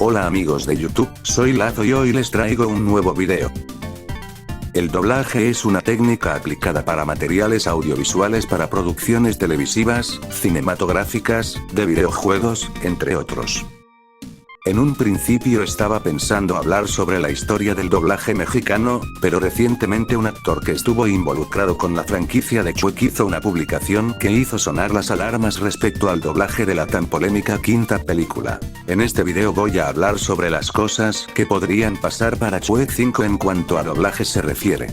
Hola amigos de YouTube, soy Lazo y hoy les traigo un nuevo video. El doblaje es una técnica aplicada para materiales audiovisuales para producciones televisivas, cinematográficas, de videojuegos, entre otros. En un principio estaba pensando hablar sobre la historia del doblaje mexicano, pero recientemente un actor que estuvo involucrado con la franquicia de Shrek hizo una publicación que hizo sonar las alarmas respecto al doblaje de la tan polémica quinta película. En este video voy a hablar sobre las cosas que podrían pasar para Shrek 5 en cuanto a doblaje se refiere.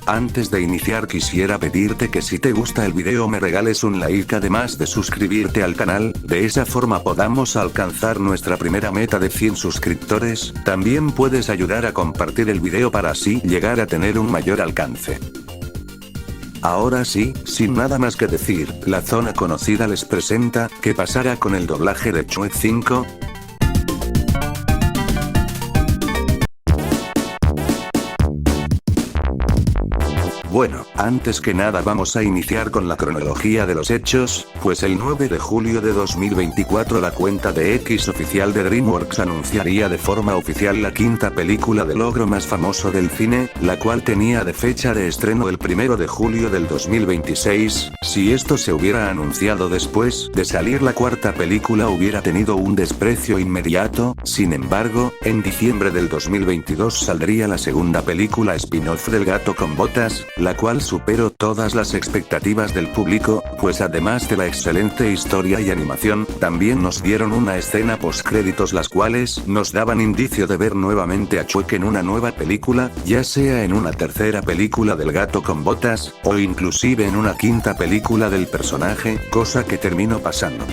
Antes de iniciar quisiera pedirte que si te gusta el video me regales un like además de suscribirte al canal, de esa forma podamos alcanzar nuestra primera meta de 100 suscriptores, también puedes ayudar a compartir el video para así llegar a tener un mayor alcance. Ahora sí, sin nada más que decir, la zona conocida les presenta, ¿qué pasará con el doblaje de Shrek 5? Bueno, antes que nada vamos a iniciar con la cronología de los hechos, pues el 9 de julio de 2024 la cuenta de X oficial de DreamWorks anunciaría de forma oficial la quinta película del ogro más famoso del cine, la cual tenía de fecha de estreno el 1 de julio del 2026, si esto se hubiera anunciado después de salir la cuarta película hubiera tenido un desprecio inmediato, sin embargo, en diciembre del 2022 saldría la segunda película spin-off del Gato con Botas, la cual superó todas las expectativas del público, pues además de la excelente historia y animación, también nos dieron una escena postcréditos las cuales nos daban indicio de ver nuevamente a Shrek en una nueva película, ya sea en una tercera película del Gato con Botas, o inclusive en una quinta película del personaje, cosa que terminó pasando.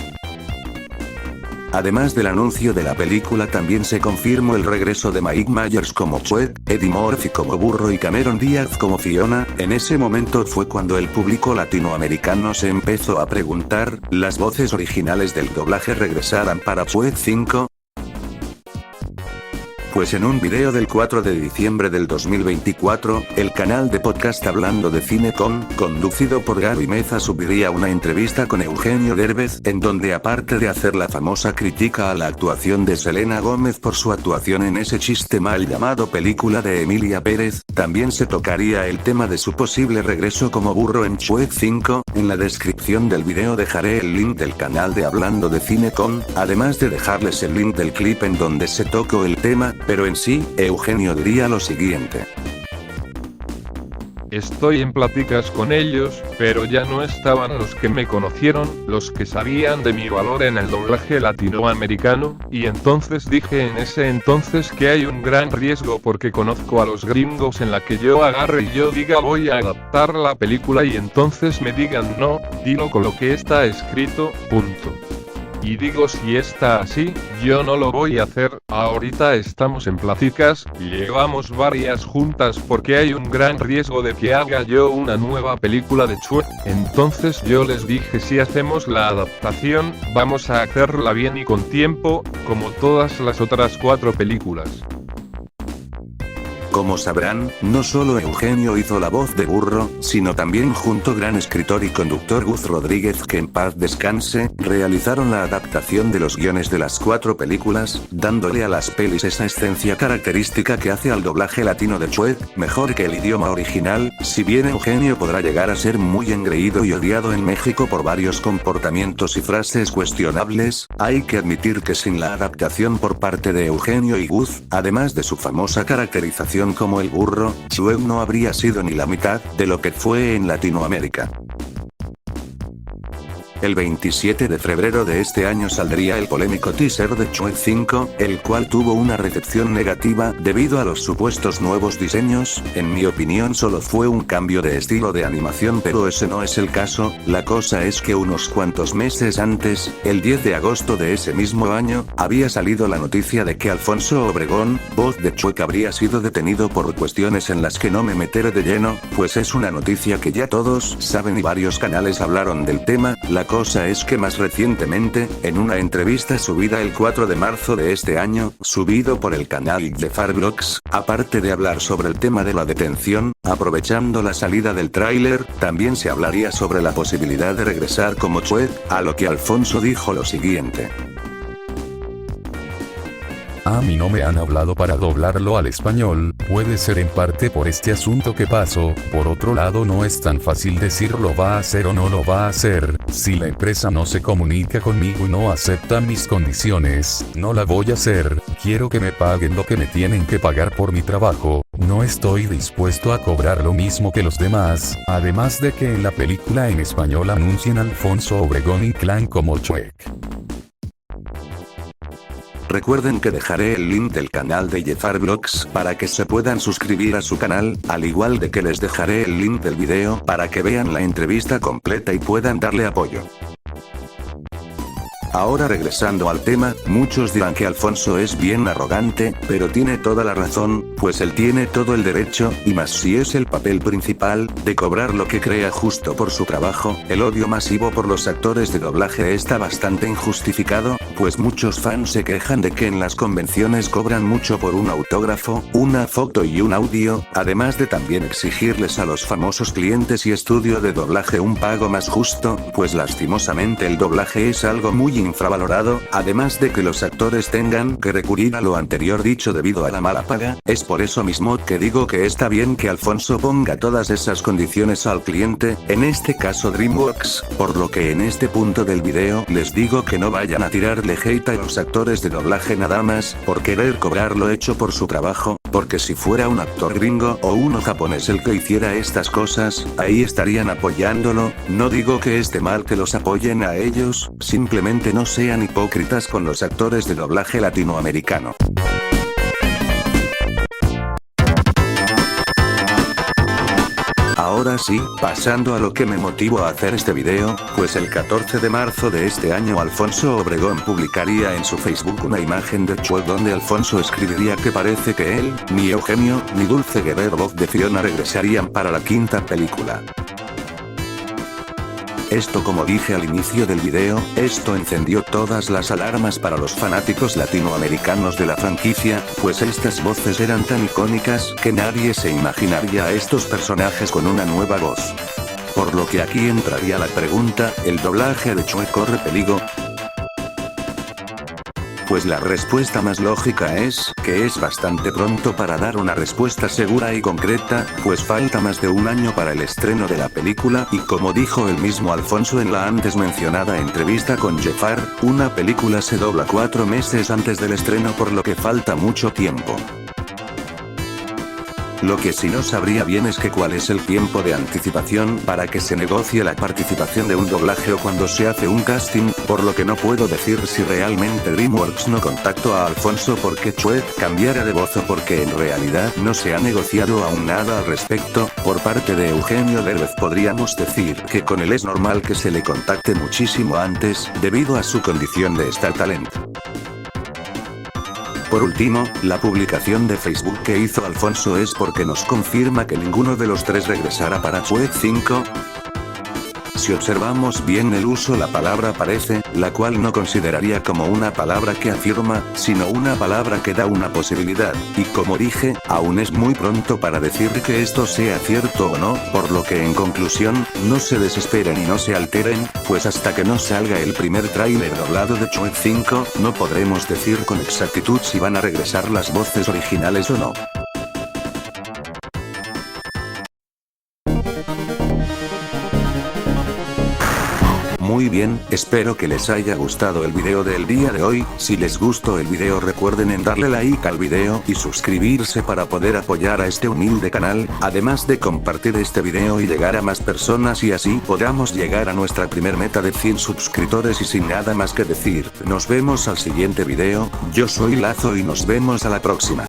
Además del anuncio de la película también se confirmó el regreso de Mike Myers como Shrek, Eddie Murphy como Burro y Cameron Díaz como Fiona. En ese momento fue cuando el público latinoamericano se empezó a preguntar, ¿las voces originales del doblaje regresarán para Shrek 5? Pues en un video del 4 de diciembre del 2024, el canal de podcast Hablando de Cine conducido por Gaby Meza subiría una entrevista con Eugenio Derbez, en donde aparte de hacer la famosa crítica a la actuación de Selena Gómez por su actuación en ese chiste mal llamado película de Emilia Pérez, también se tocaría el tema de su posible regreso como burro en Shrek 5, en la descripción del video dejaré el link del canal de Hablando de Cine además de dejarles el link del clip en donde se tocó el tema. Pero en sí, Eugenio diría lo siguiente. Estoy en pláticas con ellos, pero ya no estaban los que me conocieron, los que sabían de mi valor en el doblaje latinoamericano, y entonces dije en ese entonces que hay un gran riesgo porque conozco a los gringos en la que yo agarre y yo diga voy a adaptar la película y entonces me digan no, dilo con lo que está escrito, punto. Y digo si está así, yo no lo voy a hacer, ahorita estamos en pláticas, llevamos varias juntas porque hay un gran riesgo de que haga yo una nueva película de Shrek, entonces yo les dije si hacemos la adaptación, vamos a hacerla bien y con tiempo, como todas las otras 4 películas. Como sabrán, no solo Eugenio hizo la voz de burro, sino también junto gran escritor y conductor Gus Rodríguez que en paz descanse, realizaron la adaptación de los guiones de las 4 películas, dándole a las pelis esa esencia característica que hace al doblaje latino de Shrek, mejor que el idioma original, si bien Eugenio podrá llegar a ser muy engreído y odiado en México por varios comportamientos y frases cuestionables, hay que admitir que sin la adaptación por parte de Eugenio y Gus, además de su famosa caracterización como el burro, Shrek no habría sido ni la mitad de lo que fue en Latinoamérica. El 27 de febrero de este año saldría el polémico teaser de Shrek 5, el cual tuvo una recepción negativa debido a los supuestos nuevos diseños. En mi opinión solo fue un cambio de estilo de animación, pero ese no es el caso. La cosa es que unos cuantos meses antes, el 10 de agosto de ese mismo año, había salido la noticia de que Alfonso Obregón, voz de Shrek, habría sido detenido por cuestiones en las que no me meteré de lleno, pues es una noticia que ya todos saben y varios canales hablaron del tema. La cosa es que más recientemente, en una entrevista subida el 4 de marzo de este año, subido por el canal de Farblogs, aparte de hablar sobre el tema de la detención, aprovechando la salida del tráiler, también se hablaría sobre la posibilidad de regresar como Shrek, a lo que Alfonso dijo lo siguiente. A mí no me han hablado para doblarlo al español, puede ser en parte por este asunto que pasó, por otro lado no es tan fácil decir lo va a hacer o no lo va a hacer, si la empresa no se comunica conmigo y no acepta mis condiciones, no la voy a hacer, quiero que me paguen lo que me tienen que pagar por mi trabajo, no estoy dispuesto a cobrar lo mismo que los demás, además de que en la película en español anuncian a Alfonso Obregón Inclán como Chuek. Recuerden que dejaré el link del canal de Jeffar Vlogs para que se puedan suscribir a su canal, al igual de que les dejaré el link del video para que vean la entrevista completa y puedan darle apoyo. Ahora regresando al tema, muchos dirán que Alfonso es bien arrogante, pero tiene toda la razón, pues él tiene todo el derecho, y más si es el papel principal, de cobrar lo que crea justo por su trabajo. El odio masivo por los actores de doblaje está bastante injustificado, pues muchos fans se quejan de que en las convenciones cobran mucho por un autógrafo, una foto y un audio, además de también exigirles a los famosos clientes y estudio de doblaje un pago más justo, pues lastimosamente el doblaje es algo muy infravalorado, además de que los actores tengan que recurrir a lo anterior dicho debido a la mala paga. Es por eso mismo que digo que está bien que Alfonso ponga todas esas condiciones al cliente, en este caso DreamWorks, por lo que en este punto del video les digo que no vayan a tirarle hate a los actores de doblaje nada más por querer cobrar lo hecho por su trabajo, porque si fuera un actor gringo o uno japonés el que hiciera estas cosas, ahí estarían apoyándolo. No digo que esté mal que los apoyen a ellos, simplemente no sean hipócritas con los actores de doblaje latinoamericano. Ahora sí, pasando a lo que me motivó a hacer este video, pues el 14 de marzo de este año Alfonso Obregón publicaría en su Facebook una imagen de Chuek donde Alfonso escribiría que parece que él, ni Eugenio, ni Dulce Guerrero voz de Fiona regresarían para la quinta película. Esto, como dije al inicio del video, esto encendió todas las alarmas para los fanáticos latinoamericanos de la franquicia, pues estas voces eran tan icónicas que nadie se imaginaría a estos personajes con una nueva voz. Por lo que aquí entraría la pregunta, ¿el doblaje de Chuek corre peligro? Pues la respuesta más lógica es que es bastante pronto para dar una respuesta segura y concreta, pues falta más de un año para el estreno de la película y como dijo el mismo Alfonso en la antes mencionada entrevista con Jeffar, una película se dobla 4 meses antes del estreno por lo que falta mucho tiempo. Lo que sí no sabría bien es que cuál es el tiempo de anticipación para que se negocie la participación de un doblaje o cuando se hace un casting, por lo que no puedo decir si realmente DreamWorks no contactó a Alfonso porque Chuek cambiara de voz o porque en realidad no se ha negociado aún nada al respecto. Por parte de Eugenio Derbez podríamos decir que con él es normal que se le contacte muchísimo antes, debido a su condición de Star Talent. Por último, la publicación de Facebook que hizo Alfonso es porque nos confirma que ninguno de los tres regresará para Chuek 5. Si observamos bien el uso la palabra parece, la cual no consideraría como una palabra que afirma, sino una palabra que da una posibilidad, y como dije, aún es muy pronto para decir que esto sea cierto o no, por lo que en conclusión, no se desesperen y no se alteren, pues hasta que no salga el primer tráiler doblado de Chuek 5, no podremos decir con exactitud si van a regresar las voces originales o no. Muy bien, espero que les haya gustado el video del día de hoy. Si les gustó el video recuerden en darle like al video y suscribirse para poder apoyar a este humilde canal, además de compartir este video y llegar a más personas y así podamos llegar a nuestra primer meta de 100 suscriptores. Y sin nada más que decir, nos vemos al siguiente video. Yo soy Lazo y nos vemos a la próxima.